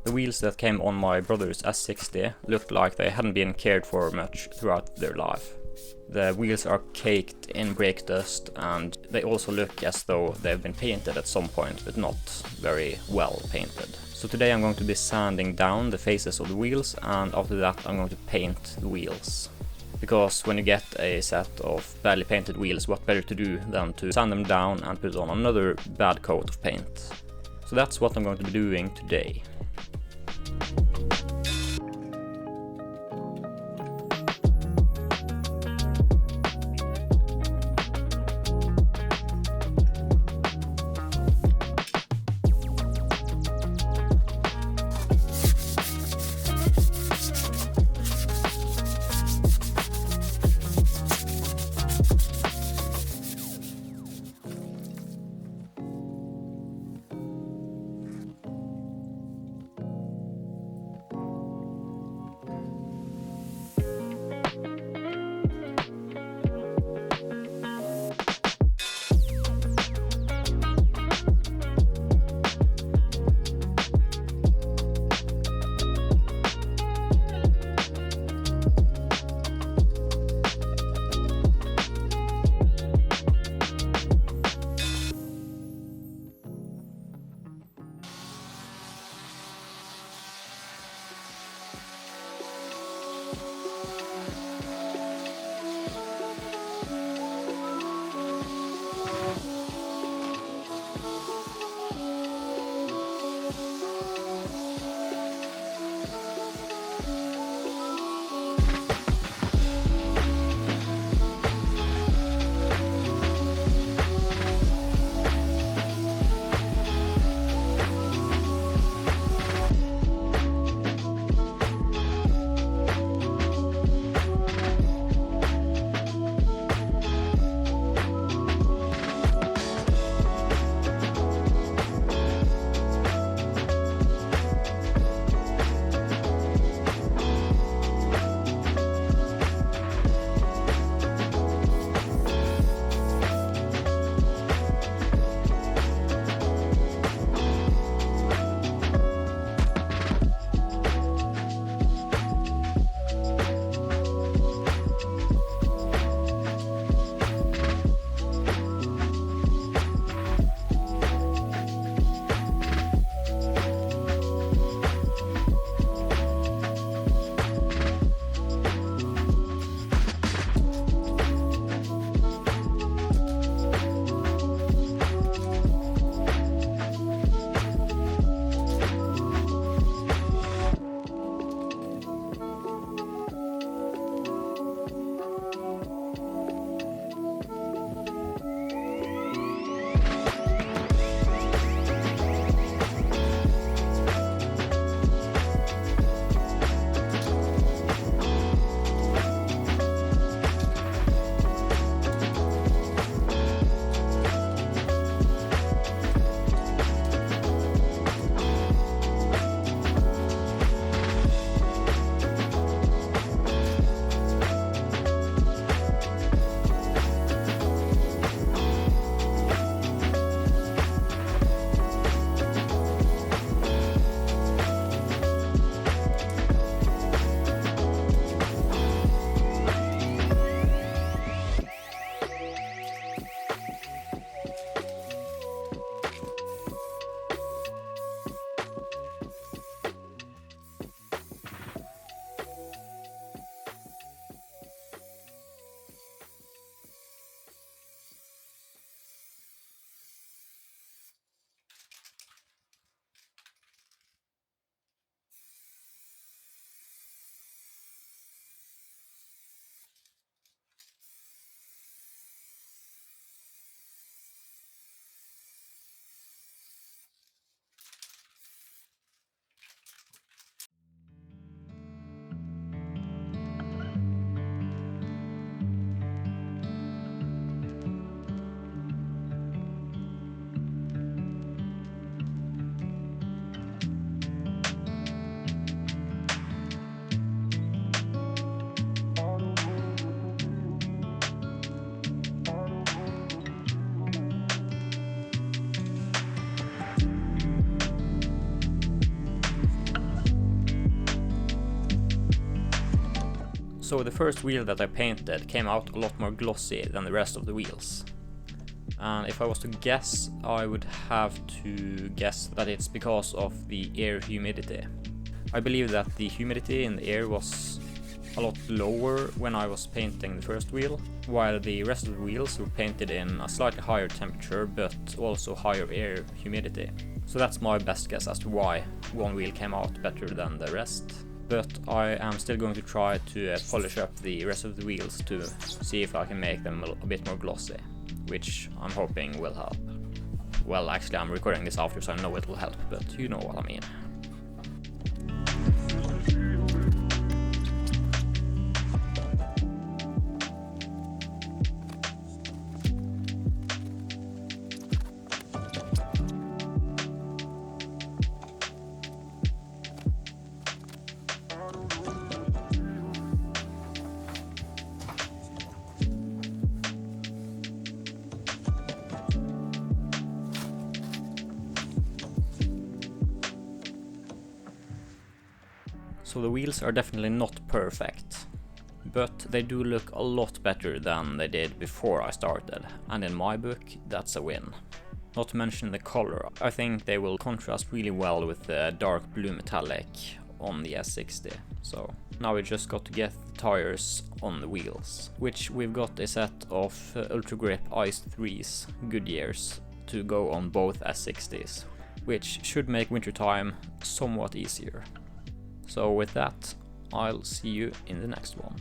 The wheels that came on my brother's S60 looked like they hadn't been cared for much throughout their life. The wheels are caked in brake dust, and they also look as though they've been painted at some point, but not very well painted. So today I'm going to be sanding down the faces of the wheels, and after that I'm going to paint the wheels. Because when you get a set of badly painted wheels, what better to do than to sand them down and put on another bad coat of paint. So that's what I'm going to be doing today. So the first wheel that I painted came out a lot more glossy than the rest of the wheels. And if I was to guess, I would have to guess that it's because of the air humidity. I believe that the humidity in the air was a lot lower when I was painting the first wheel, while the rest of the wheels were painted in a slightly higher temperature but also higher air humidity. So that's my best guess as to why one wheel came out better than the rest. But I am still going to try to polish up the rest of the wheels to see if I can make them a bit more glossy, which I'm hoping will help. Well, actually I'm recording this after, so I know it will help, but you know what I mean. So the wheels are definitely not perfect, but they do look a lot better than they did before I started, and in my book that's a win. Not to mention the color, I think they will contrast really well with the dark blue metallic on the S60. So now we just got to get the tires on the wheels, which we've got a set of Ultra Grip Ice 3s Goodyears to go on both S60s, which should make wintertime somewhat easier. So with that, I'll see you in the next one.